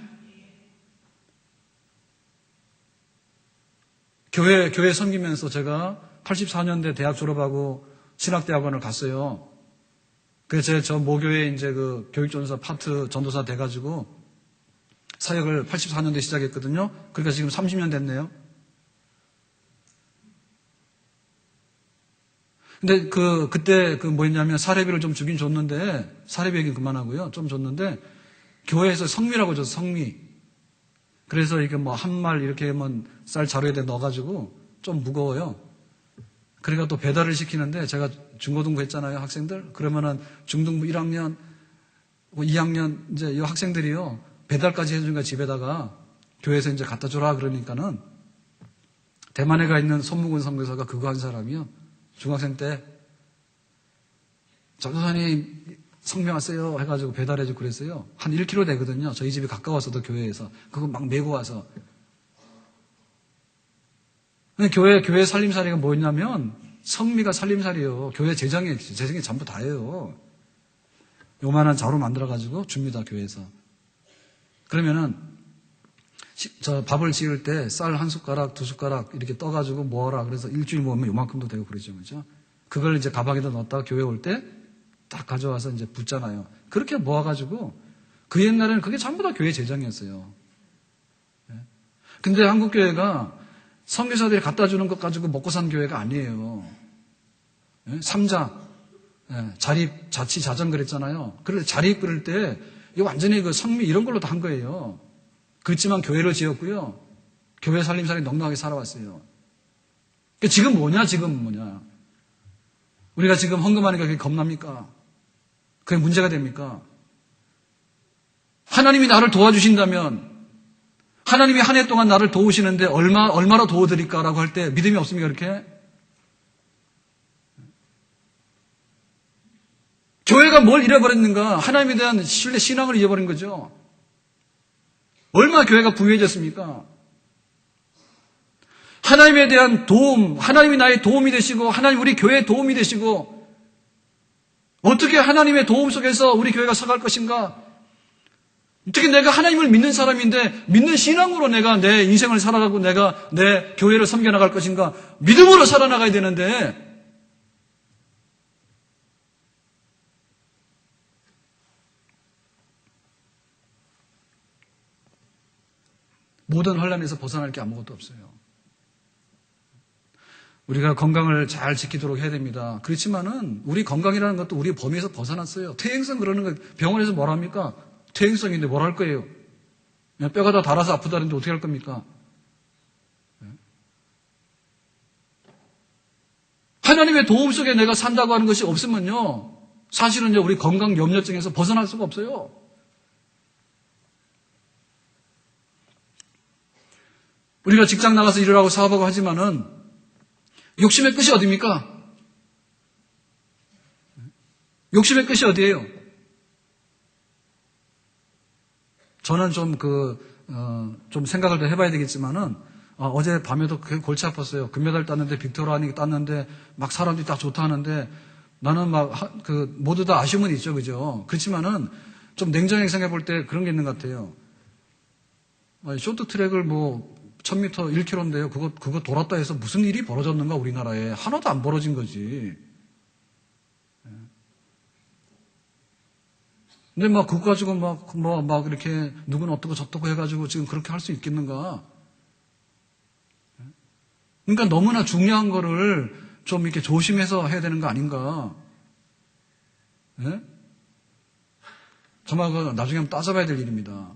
교회 섬기면서 제가 84년대 대학 졸업하고 신학대학원을 갔어요. 그래서 저 모교에 이제 그 교육전도사 파트 전도사 돼가지고 사역을 84년대 시작했거든요. 그러니까 지금 30년 됐네요. 근데 그때 뭐였냐면 사례비를 좀 주긴 줬는데, 사례비 얘기는 그만하고요. 좀 줬는데, 교회에서 성미라고 줬어, 성미. 그래서 이게 뭐 한 말 이렇게 쌀 자루에다 넣어가지고 좀 무거워요. 그러니까 또 배달을 시키는데 제가 중고등부 했잖아요, 학생들. 그러면은 중등부 1학년, 2학년 이제 이 학생들이요. 배달까지 해주니까 집에다가 교회에서 이제 갖다 줘라 그러니까는 대만에 가 있는 손무근 선교사가 그거 한 사람이요. 중학생 때 전도사님 성명하세요 해가지고 배달해주고 그랬어요. 한 1km 되거든요. 저희 집이 가까워서도 교회에서. 그거 막 메고 와서. 근데 교회 살림살이가 뭐였냐면 성미가 살림살이에요. 교회 재정이 전부 다예요. 요만한 자루 만들어가지고 줍니다. 교회에서. 그러면은 저 밥을 지을 때 쌀 한 숟가락, 두 숟가락 이렇게 떠가지고 모아라. 그래서 일주일 모으면 요만큼도 되고 그러죠. 그죠? 그걸 이제 가방에다 넣었다가 교회 올 때 딱 가져와서 이제 붓잖아요. 그렇게 모아가지고 그 옛날에는 그게 전부 다 교회 재정이었어요. 근데 한국교회가 선교사들이 갖다 주는 것 가지고 먹고 산 교회가 아니에요. 삼자, 자립, 자치, 자정 그랬잖아요. 그럴 때 자립 그럴 때 이거 완전히 그 성미 이런 걸로 다 한 거예요. 그렇지만 교회를 지었고요. 교회 살림살이 넉넉하게 살아왔어요. 지금 뭐냐? 우리가 지금 헌금하니까 그게 겁납니까? 그게 문제가 됩니까? 하나님이 나를 도와주신다면 하나님이 한 해 동안 나를 도우시는데 얼마나 도와드릴까라고 할 때 믿음이 없습니까? 그렇게? 교회가 뭘 잃어버렸는가? 하나님에 대한 신뢰, 신앙을 잃어버린 거죠. 얼마나 교회가 부유해졌습니까? 하나님에 대한 도움, 하나님이 나의 도움이 되시고, 하나님 우리 교회의 도움이 되시고, 어떻게 하나님의 도움 속에서 우리 교회가 서갈 것인가? 어떻게 내가 하나님을 믿는 사람인데, 믿는 신앙으로 내가 내 인생을 살아가고 내가 내 교회를 섬겨나갈 것인가? 믿음으로 살아나가야 되는데, 모든 혼란에서 벗어날 게 아무것도 없어요. 우리가 건강을 잘 지키도록 해야 됩니다. 그렇지만은 우리 건강이라는 것도 우리 범위에서 벗어났어요. 퇴행성 그러는 거 병원에서 뭘 합니까? 퇴행성인데 뭘 할 거예요? 그냥 뼈가 다 닳아서 아프다는데 어떻게 할 겁니까? 하나님의 도움 속에 내가 산다고 하는 것이 없으면요, 사실은요 우리 건강 염려증에서 벗어날 수가 없어요. 우리가 직장 나가서 일을 하고 사업하고 하지만은 욕심의 끝이 어디입니까? 욕심의 끝이 어디예요? 저는 좀 생각을 더 해봐야 되겠지만은, 어제 밤에도 골치 아팠어요. 금메달 땄는데, 빅토리아 땄는데, 막 사람들이 다 좋다 하는데, 나는 모두 다 아쉬움은 있죠, 그죠? 그렇지만은, 좀 냉정하게 생각해 볼 때 그런 게 있는 것 같아요. 쇼트트랙을 1000m 1km인데요. 그거 돌았다 해서 무슨 일이 벌어졌는가, 우리나라에. 하나도 안 벌어진 거지. 근데 그거 가지고 이렇게 누구는 어떻고 저떻고 해가지고 지금 그렇게 할 수 있겠는가? 그러니까 너무나 중요한 거를 좀 이렇게 조심해서 해야 되는 거 아닌가? 예? 정말 나중에 한번 따져봐야 될 일입니다.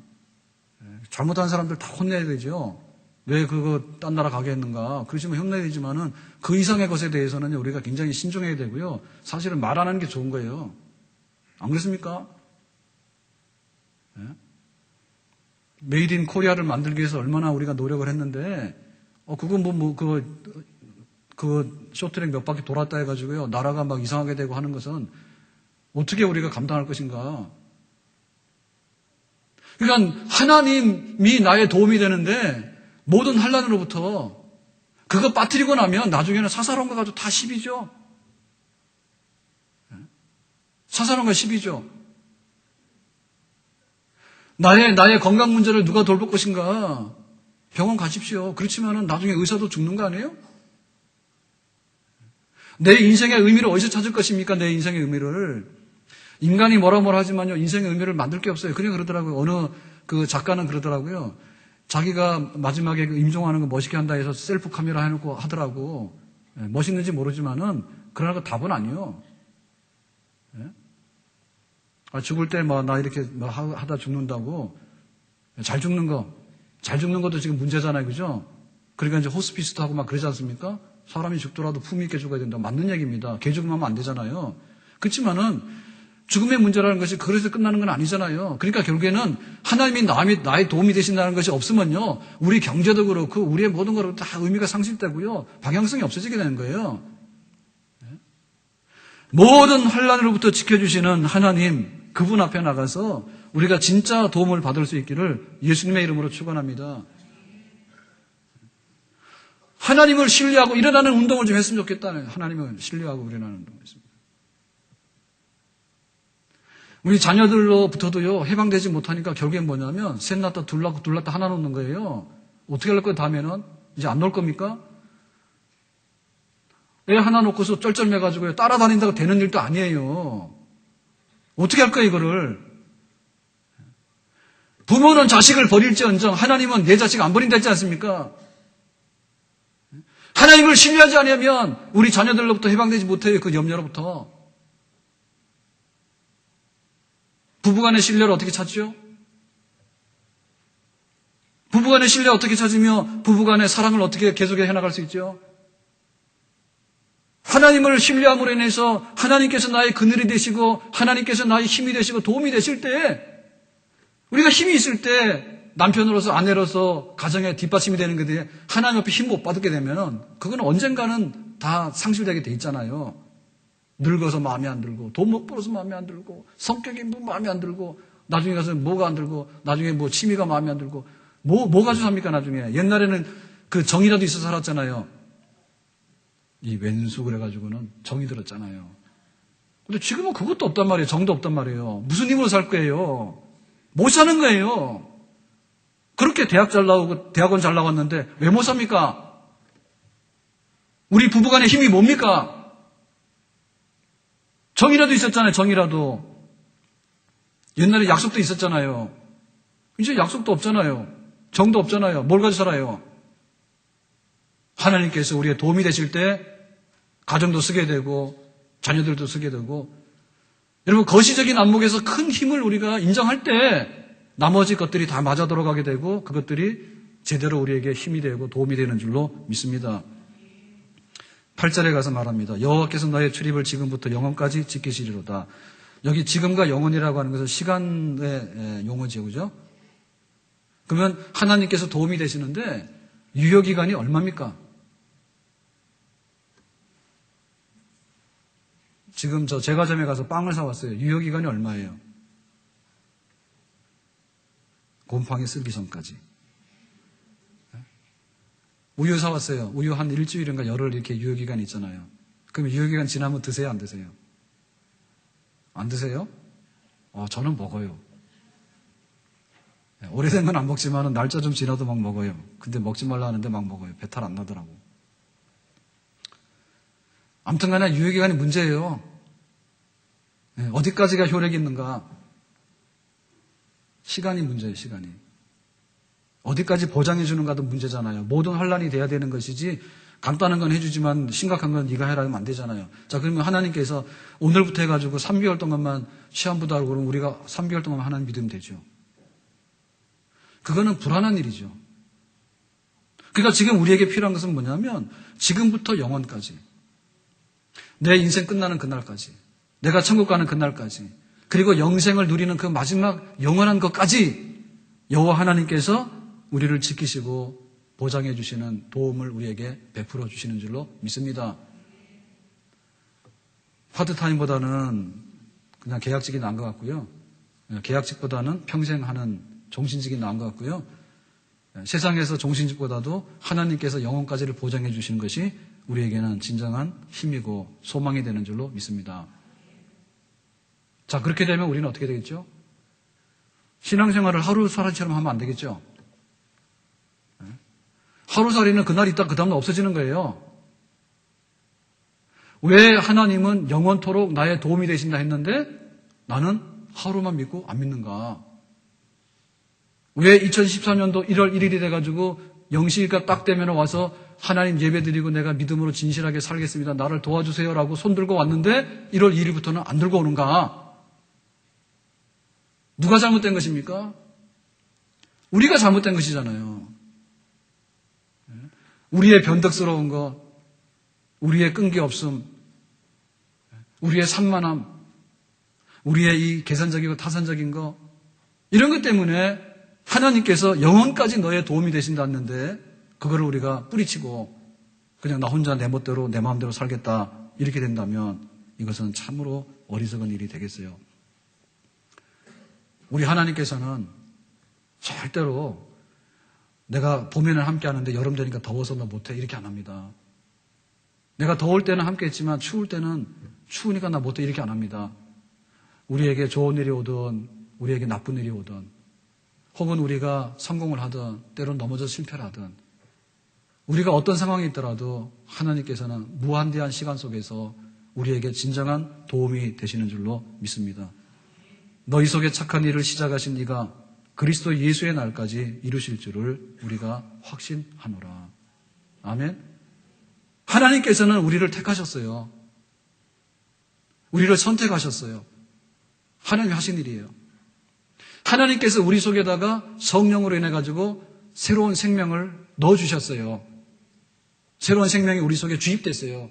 잘못한 사람들 다 혼내야 되죠. 왜 그거 딴 나라 가게 했는가? 그러시면 혼내야 되지만은 그 이상의 것에 대해서는 우리가 굉장히 신중해야 되고요. 사실은 말 안 하는 게 좋은 거예요. 안 그렇습니까? 예? 메이드 인 코리아를 만들기 위해서 얼마나 우리가 노력을 했는데, 쇼트랙 몇 바퀴 돌았다 해가지고요. 나라가 막 이상하게 되고 하는 것은 어떻게 우리가 감당할 것인가? 그러니까 하나님이 나의 도움이 되는데 모든 환난으로부터 그거 빠뜨리고 나면 나중에는 사사로움과 가지고 다 10이죠. 사사로움과 10이죠. 나의 건강 문제를 누가 돌볼 것인가? 병원 가십시오. 그렇지만은 나중에 의사도 죽는 거 아니에요? 내 인생의 의미를 어디서 찾을 것입니까? 내 인생의 의미를. 인간이 뭐라 하지만요, 인생의 의미를 만들 게 없어요. 그냥 그러더라고요. 어느 작가는 그러더라고요. 자기가 마지막에 임종하는 거 멋있게 한다 해서 셀프 카메라 해놓고 하더라고. 멋있는지 모르지만은, 그러나 그 답은 아니요. 죽을 때 나 이렇게 하다 죽는다고. 잘 죽는 것도 지금 문제잖아요. 그죠? 그러니까 이제 호스피스도 하고 막 그러지 않습니까? 사람이 죽더라도 품위 있게 죽어야 된다. 맞는 얘기입니다. 개 죽으면 안 되잖아요. 그렇지만은 죽음의 문제라는 것이 그래서 끝나는 건 아니잖아요. 그러니까 결국에는 하나님이 나의 도움이 되신다는 것이 없으면요, 우리 경제도 그렇고 우리의 모든 거로 다 의미가 상실되고요, 방향성이 없어지게 되는 거예요. 모든 환난으로부터 지켜주시는 하나님, 그분 앞에 나가서 우리가 진짜 도움을 받을 수 있기를 예수님의 이름으로 축원합니다. 하나님을 신뢰하고 일어나는 운동을 좀 했으면 좋겠다는, 하나님을 신뢰하고 일어나는 운동을 했습니다. 우리 자녀들로부터도요, 해방되지 못하니까 결국엔 뭐냐면, 셋 낳다, 둘 낳다 하나 놓는 거예요. 어떻게 할 거예요, 다음에는? 이제 안 놓을 겁니까? 애 하나 놓고서 쩔쩔매가지고요, 따라다닌다고 되는 일도 아니에요. 어떻게 할 거예요, 이거를? 부모는 자식을 버릴지언정, 하나님은 내 자식 안 버린다 했지 않습니까? 하나님을 신뢰하지 않으면, 우리 자녀들로부터 해방되지 못해요, 그 염려로부터. 부부간의 신뢰를 어떻게 찾죠? 부부간의 신뢰를 어떻게 찾으며 부부간의 사랑을 어떻게 계속해 해나갈 수 있죠? 하나님을 신뢰함으로 인해서 하나님께서 나의 그늘이 되시고 하나님께서 나의 힘이 되시고 도움이 되실 때, 우리가 힘이 있을 때 남편으로서 아내로서 가정의 뒷받침이 되는 것에 하나님 앞에 힘 못 받게 되면 그건 언젠가는 다 상실되게 돼 있잖아요. 늙어서 마음에 안 들고, 돈 못 벌어서 마음에 안 들고, 성격이 뭐 마음에 안 들고, 나중에 가서 뭐가 안 들고, 나중에 뭐 취미가 마음에 안 들고, 뭐 가지고 삽니까, 나중에? 옛날에는 그 정이라도 있어서 살았잖아요. 이 왼수 그래가지고는 정이 들었잖아요. 근데 지금은 그것도 없단 말이에요. 정도 없단 말이에요. 무슨 힘으로 살 거예요? 못 사는 거예요. 그렇게 대학 잘 나오고 대학원 잘 나왔는데 왜 못 삽니까? 우리 부부간의 힘이 뭡니까? 정이라도 있었잖아요. 정이라도. 옛날에 약속도 있었잖아요. 이제 약속도 없잖아요. 정도 없잖아요. 뭘 가지고 살아요? 하나님께서 우리의 도움이 되실 때 가정도 쓰게 되고 자녀들도 쓰게 되고, 여러분 거시적인 안목에서 큰 힘을 우리가 인정할 때 나머지 것들이 다 맞아 들어가게 되고 그것들이 제대로 우리에게 힘이 되고 도움이 되는 줄로 믿습니다. 8절에 가서 말합니다. 여호와께서 너의 출입을 지금부터 영원까지 지키시리로다. 여기 지금과 영원이라고 하는 것은 시간의 용어죠. 그죠? 그러면 하나님께서 도움이 되시는데 유효기간이 얼마입니까? 지금 저 제과점에 가서 빵을 사왔어요. 유효기간이 얼마예요? 곰팡이 쓸기 전까지. 우유 사왔어요. 우유 한 일주일인가 열흘 이렇게 유효기간이 있잖아요. 그럼 유효기간 지나면 드세요? 안 드세요? 안 드세요? 저는 먹어요. 오래된 건 안 먹지만 날짜 좀 지나도 막 먹어요. 근데 먹지 말라 하는데 막 먹어요. 배탈 안 나더라고. 아무튼 간에 유효기간이 문제예요. 어디까지가 효력이 있는가? 시간이 문제예요, 시간이. 어디까지 보장해 주는가도 문제잖아요. 모든 환란이 돼야 되는 것이지 간단한 건 해주지만 심각한 건 네가 해라 하면 안 되잖아요. 자, 그러면 하나님께서 오늘부터 해가지고 3개월 동안만 시한부다 하고 그러면 우리가 3개월 동안 하나님 믿으면 되죠. 그거는 불안한 일이죠. 그러니까 지금 우리에게 필요한 것은 뭐냐면 지금부터 영원까지, 내 인생 끝나는 그날까지, 내가 천국 가는 그날까지, 그리고 영생을 누리는 그 마지막 영원한 것까지 여호와 하나님께서 우리를 지키시고 보장해 주시는 도움을 우리에게 베풀어 주시는 줄로 믿습니다. 파트타임보다는 그냥 계약직이 나은 것 같고요. 계약직보다는 평생 하는 종신직이 나은 것 같고요. 세상에서 종신직보다도 하나님께서 영원까지를 보장해 주시는 것이 우리에게는 진정한 힘이고 소망이 되는 줄로 믿습니다. 자, 그렇게 되면 우리는 어떻게 되겠죠? 신앙생활을 하루살이처럼 하면 안 되겠죠? 하루살이는 그날 있다 그 다음날 없어지는 거예요. 왜 하나님은 영원토록 나의 도움이 되신다 했는데 나는 하루만 믿고 안 믿는가? 왜 2014년도 1월 1일이 돼가지고 영시가 딱 되면 와서 하나님 예배드리고 내가 믿음으로 진실하게 살겠습니다. 나를 도와주세요라고 손 들고 왔는데 1월 2일부터는 안 들고 오는가? 누가 잘못된 것입니까? 우리가 잘못된 것이잖아요. 우리의 변덕스러운 것, 우리의 끈기 없음, 우리의 산만함, 우리의 이 계산적이고 타산적인 것, 이런 것 때문에 하나님께서 영원까지 너의 도움이 되신다는데 그거를 우리가 뿌리치고 그냥 나 혼자 내 멋대로 내 마음대로 살겠다 이렇게 된다면 이것은 참으로 어리석은 일이 되겠어요. 우리 하나님께서는 절대로 내가 봄에는 함께 하는데 여름 되니까 더워서 나 못해 이렇게 안 합니다. 내가 더울 때는 함께 했지만 추울 때는 추우니까 나 못해 이렇게 안 합니다. 우리에게 좋은 일이 오든 우리에게 나쁜 일이 오든 혹은 우리가 성공을 하든 때론 넘어져 실패를 하든 우리가 어떤 상황이 있더라도 하나님께서는 무한대한 시간 속에서 우리에게 진정한 도움이 되시는 줄로 믿습니다. 너희 속에 착한 일을 시작하신 이가 그리스도 예수의 날까지 이루실 줄을 우리가 확신하노라. 아멘. 하나님께서는 우리를 택하셨어요. 우리를 선택하셨어요. 하나님이 하신 일이에요. 하나님께서 우리 속에다가 성령으로 인해 가지고 새로운 생명을 넣어주셨어요. 새로운 생명이 우리 속에 주입됐어요.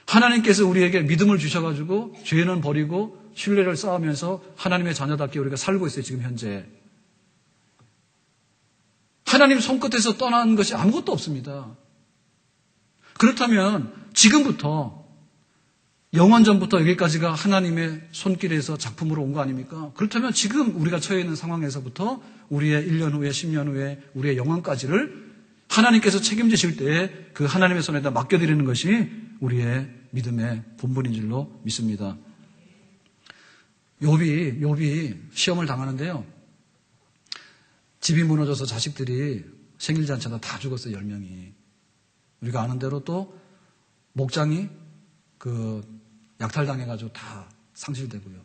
하나님께서 우리에게 믿음을 주셔가지고 죄는 버리고 신뢰를 쌓으면서 하나님의 자녀답게 우리가 살고 있어요. 지금 현재. 하나님 손끝에서 떠난 것이 아무것도 없습니다. 그렇다면 지금부터 영원전부터 여기까지가 하나님의 손길에서 작품으로 온 거 아닙니까? 그렇다면 지금 우리가 처해 있는 상황에서부터 우리의 1년 후에 10년 후에 우리의 영원까지를 하나님께서 책임지실 때에 그 하나님의 손에다 맡겨드리는 것이 우리의 믿음의 본분인 줄로 믿습니다. 욥이 시험을 당하는데요. 집이 무너져서 자식들이 생일잔치다 다 죽었어요. 10명이. 우리가 아는 대로 또 목장이 약탈당해가지고 다 상실되고요.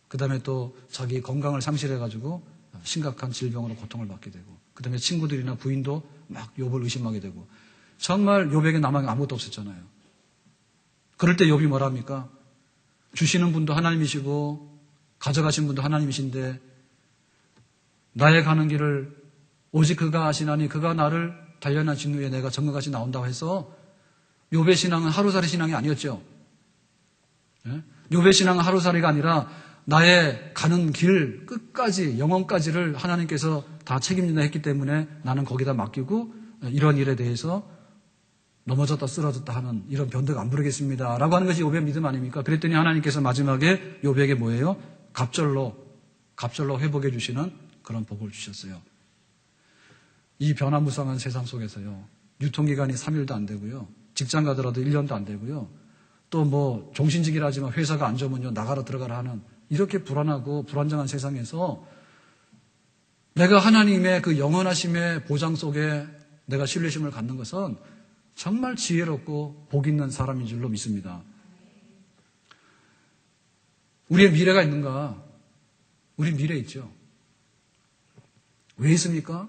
그 다음에 또 자기 건강을 상실해가지고 심각한 질병으로 고통을 받게 되고, 그 다음에 친구들이나 부인도 막 욥을 의심하게 되고, 정말 욥에게 남은 게 아무것도 없었잖아요. 그럴 때 욥이 뭐라 합니까? 주시는 분도 하나님이시고 가져가신 분도 하나님이신데 나의 가는 길을 오직 그가 아시나니 그가 나를 단련하신 후에 내가 정금같이 나온다고 해서 욥의 신앙은 하루살이 신앙이 아니었죠. 욥의 신앙은 하루살이가 아니라 나의 가는 길 끝까지 영원까지를 하나님께서 다 책임진다 했기 때문에 나는 거기다 맡기고 이런 일에 대해서 넘어졌다 쓰러졌다 하는 이런 변덕 안 부르겠습니다 라고 하는 것이 욥의 믿음 아닙니까? 그랬더니 하나님께서 마지막에 욥에게 뭐예요? 갑절로 회복해 주시는 그런 복을 주셨어요. 이 변화무쌍한 세상 속에서요, 유통기간이 3일도 안 되고요, 직장 가더라도 1년도 안 되고요, 또 뭐 종신직이라 하지만 회사가 안 좋으면요 나가라 들어가라 하는 이렇게 불안하고 불안정한 세상에서 내가 하나님의 그 영원하심의 보장 속에 내가 신뢰심을 갖는 것은 정말 지혜롭고 복 있는 사람인 줄로 믿습니다. 우리의 미래가 있는가? 우리 미래 있죠. 왜 있습니까?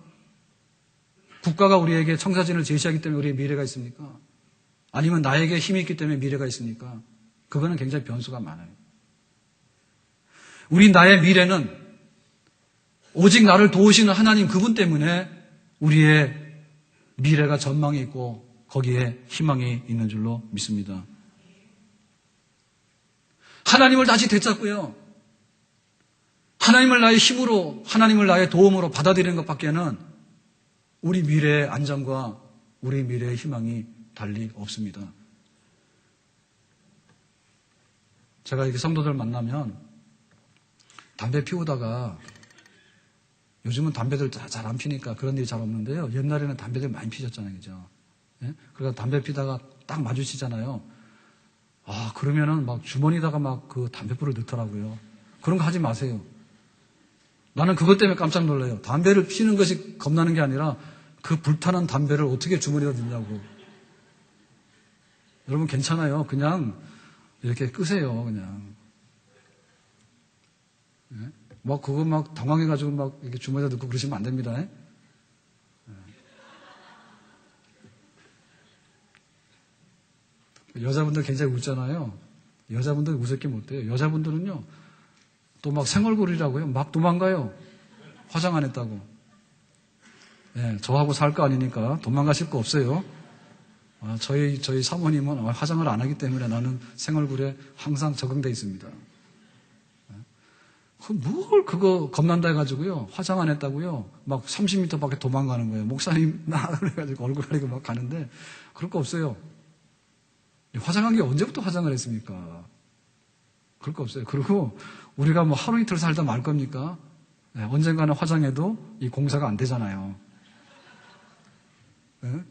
국가가 우리에게 청사진을 제시하기 때문에 우리의 미래가 있습니까? 아니면 나에게 힘이 있기 때문에 미래가 있습니까? 그거는 굉장히 변수가 많아요. 우리 나의 미래는 오직 나를 도우시는 하나님 그분 때문에 우리의 미래가 전망이 있고 거기에 희망이 있는 줄로 믿습니다. 하나님을 다시 되찾고요, 하나님을 나의 힘으로, 하나님을 나의 도움으로 받아들이는 것밖에는 우리 미래의 안정과 우리 미래의 희망이 달리 없습니다. 제가 이렇게 성도들 만나면 담배 피우다가, 요즘은 담배들 잘 안 피니까 그런 일이 잘 없는데요, 옛날에는 담배들 많이 피셨잖아요. 그죠? 예? 그러니까 담배 피다가 딱 마주치잖아요. 그러면은 막 주머니다가 막 그 담배불을 넣더라고요. 그런 거 하지 마세요. 나는 그것 때문에 깜짝 놀라요. 담배를 피는 것이 겁나는 게 아니라 그 불타는 담배를 어떻게 주머니에 넣냐고. 여러분 괜찮아요. 그냥 이렇게 끄세요. 그냥. 예? 막 그거 막 당황해가지고 막 이렇게 주머니에 넣고 그러시면 안 됩니다. 예? 여자분들 굉장히 웃잖아요. 여자분들 웃을 게 못돼요. 여자분들은요, 또 막 생얼굴이라고요. 막 도망가요. 화장 안 했다고. 예, 저하고 살 거 아니니까 도망가실 거 없어요. 저희 사모님은 화장을 안 하기 때문에 나는 생얼굴에 항상 적응되어 있습니다. 뭘 그거 겁난다 해가지고요, 화장 안 했다고요, 막 30m 밖에 도망가는 거예요. 목사님 나 그래가지고 얼굴 가리고 막 가는데 그럴 거 없어요. 화장한 게 언제부터 화장을 했습니까? 그럴 거 없어요. 그리고 우리가 뭐 하루 이틀 살다 말 겁니까? 네, 언젠가는 화장해도 이 공사가 안 되잖아요. 네?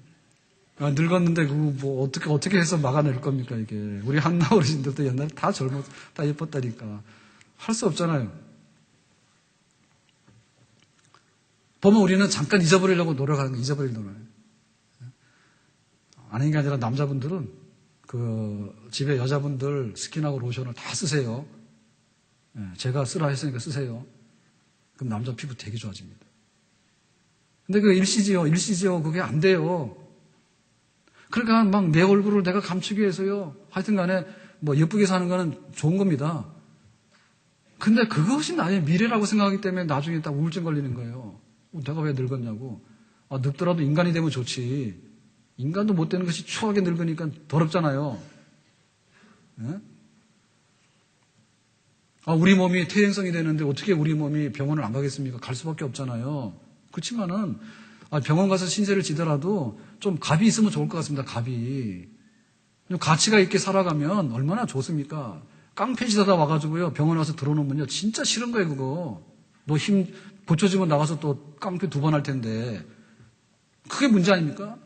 늙었는데 그거 뭐 어떻게 해서 막아낼 겁니까 이게? 우리 한나 어르신들도 옛날에 다 다 예뻤다니까. 할 수 없잖아요. 보면 우리는 잠깐 잊어버리려고 노력하는 거, 잊어버리려고 노력해요. 아닌 게 아니라 남자분들은 그 집에 여자분들 스킨하고 로션을 다 쓰세요. 제가 쓰라 했으니까 쓰세요. 그럼 남자 피부 되게 좋아집니다. 근데 그 일시지요. 그게 안 돼요. 그러니까 막 내 얼굴을 내가 감추기 위해서요, 하여튼 간에 뭐 예쁘게 사는 거는 좋은 겁니다. 근데 그것이 나의 미래라고 생각하기 때문에 나중에 딱 우울증 걸리는 거예요. 내가 왜 늙었냐고. 늙더라도 인간이 되면 좋지. 인간도 못 되는 것이 추하게 늙으니까 더럽잖아요. 예? 우리 몸이 퇴행성이 되는데 어떻게 우리 몸이 병원을 안 가겠습니까? 갈 수밖에 없잖아요. 그렇지만은 병원 가서 신세를 지더라도 좀 갑이 있으면 좋을 것 같습니다. 갑이. 가치가 있게 살아가면 얼마나 좋습니까? 깡패짓하다 와가지고요, 병원 와서 들어놓으면요, 진짜 싫은 거예요, 그거. 너 힘 고쳐지면 나가서 또 깡패 2번 할 텐데. 그게 문제 아닙니까?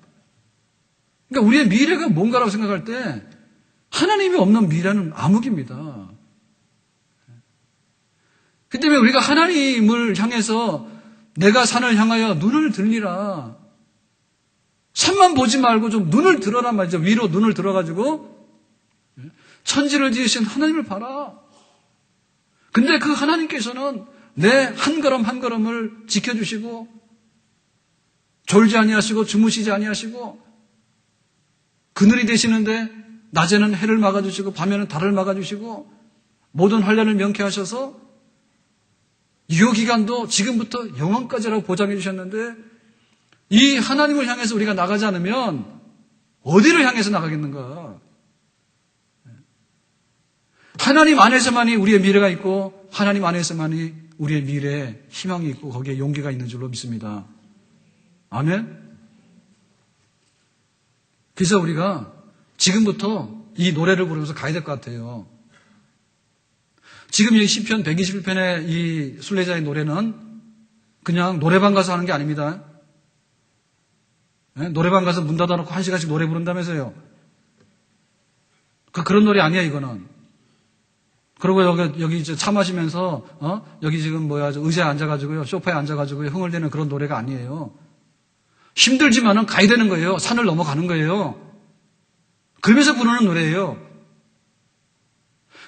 그러니까 우리의 미래가 뭔가라고 생각할 때 하나님이 없는 미래는 암흑입니다. 그 때문에 우리가 하나님을 향해서 내가 산을 향하여 눈을 들리라. 산만 보지 말고 좀 눈을 들어란 말이죠. 위로 눈을 들어가지고 천지를 지으신 하나님을 봐라. 근데 그 하나님께서는 내 한 걸음 한 걸음을 지켜주시고 졸지 아니하시고 주무시지 아니하시고 그늘이 되시는데 낮에는 해를 막아주시고 밤에는 달을 막아주시고 모든 환난을 명쾌하셔서 유효기간도 지금부터 영원까지라고 보장해 주셨는데 이 하나님을 향해서 우리가 나가지 않으면 어디를 향해서 나가겠는가? 하나님 안에서만이 우리의 미래가 있고 하나님 안에서만이 우리의 미래에 희망이 있고 거기에 용기가 있는 줄로 믿습니다. 아멘? 그래서 우리가 지금부터 이 노래를 부르면서 가야 될 것 같아요. 지금 이 시편 121편의 이 순례자의 노래는 그냥 노래방 가서 하는 게 아닙니다. 노래방 가서 문 닫아놓고 1시간씩 노래 부른다면서요. 그런 노래 아니야, 이거는. 그리고 여기 이제 차 마시면서, 여기 지금 의자에 앉아가지고요, 소파에 앉아가지고요, 흥얼대는 그런 노래가 아니에요. 힘들지만은 가야 되는 거예요. 산을 넘어가는 거예요. 그러면서 부르는 노래예요.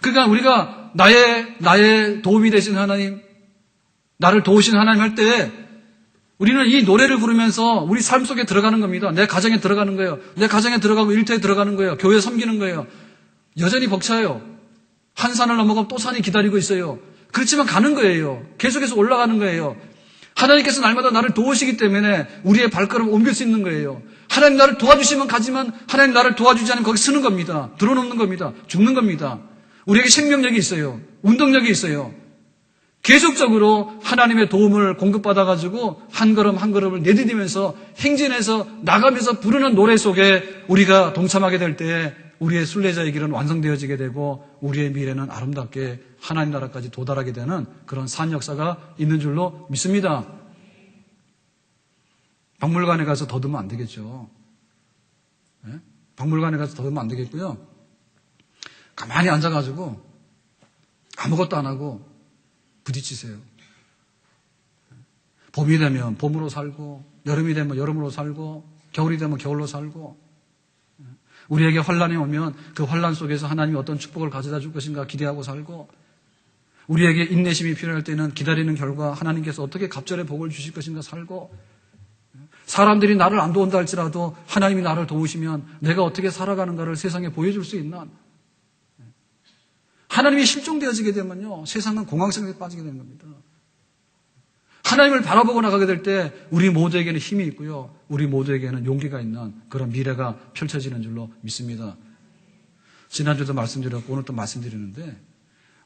그러니까 우리가 나의 도움이 되신 하나님, 나를 도우신 하나님 할 때 우리는 이 노래를 부르면서 우리 삶 속에 들어가는 겁니다. 내 가정에 들어가는 거예요. 내 가정에 들어가고 일터에 들어가는 거예요. 교회에 섬기는 거예요. 여전히 벅차요. 한 산을 넘어가면 또 산이 기다리고 있어요. 그렇지만 가는 거예요. 계속해서 올라가는 거예요. 하나님께서 날마다 나를 도우시기 때문에 우리의 발걸음을 옮길 수 있는 거예요. 하나님 나를 도와주시면 가지만 하나님 나를 도와주지 않으면 거기 서는 겁니다. 들어놓는 겁니다. 죽는 겁니다. 우리에게 생명력이 있어요. 운동력이 있어요. 계속적으로 하나님의 도움을 공급받아가지고 한 걸음 한 걸음을 내디디면서 행진해서 나가면서 부르는 노래 속에 우리가 동참하게 될 때 우리의 순례자의 길은 완성되어지게 되고 우리의 미래는 아름답게 하나님 나라까지 도달하게 되는 그런 산 역사가 있는 줄로 믿습니다. 박물관에 가서 더듬으면 안 되겠죠. 네? 박물관에 가서 더듬으면 안 되겠고요. 가만히 앉아가지고 아무것도 안 하고 부딪히세요. 봄이 되면 봄으로 살고 여름이 되면 여름으로 살고 겨울이 되면 겨울로 살고 우리에게 환란이 오면 그 환란 속에서 하나님이 어떤 축복을 가져다 줄 것인가 기대하고 살고 우리에게 인내심이 필요할 때는 기다리는 결과 하나님께서 어떻게 갑절의 복을 주실 것인가 살고 사람들이 나를 안 도운다 할지라도 하나님이 나를 도우시면 내가 어떻게 살아가는가를 세상에 보여줄 수 있는 하나님이 실종되어지게 되면요 세상은 공황성에 빠지게 되는 겁니다. 하나님을 바라보고 나가게 될 때 우리 모두에게는 힘이 있고요. 우리 모두에게는 용기가 있는 그런 미래가 펼쳐지는 줄로 믿습니다. 지난주도 말씀드렸고 오늘 또 말씀드리는데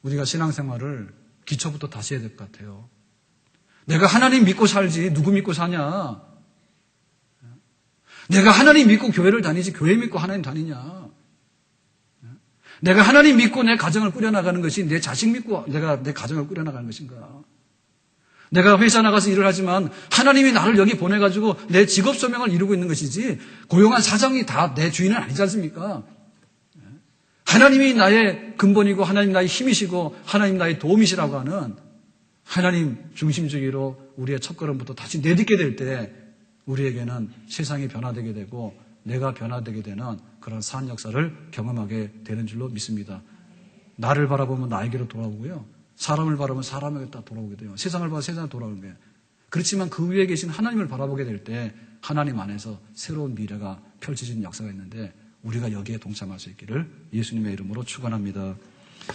우리가 신앙생활을 기초부터 다시 해야 될 것 같아요. 내가 하나님 믿고 살지 누구 믿고 사냐. 내가 하나님 믿고 교회를 다니지 교회 믿고 하나님 다니냐. 내가 하나님 믿고 내 가정을 꾸려나가는 것이 내 자식 믿고 내가 내 가정을 꾸려나가는 것인가. 내가 회사 나가서 일을 하지만 하나님이 나를 여기 보내가지고 내 직업 소명을 이루고 있는 것이지 고용한 사장이 다 내 주인은 아니지 않습니까? 하나님이 나의 근본이고 하나님 나의 힘이시고 하나님 나의 도움이시라고 하는 하나님 중심주의로 우리의 첫걸음부터 다시 내딛게 될 때 우리에게는 세상이 변화되게 되고 내가 변화되게 되는 그런 산 역사를 경험하게 되는 줄로 믿습니다. 나를 바라보면 나에게로 돌아오고요. 사람을 바라보면 사람에게 딱 돌아오게 돼요. 세상을 봐서 세상에 돌아오는 거예요. 그렇지만 그 위에 계신 하나님을 바라보게 될 때 하나님 안에서 새로운 미래가 펼쳐지는 역사가 있는데 우리가 여기에 동참할 수 있기를 예수님의 이름으로 축원합니다.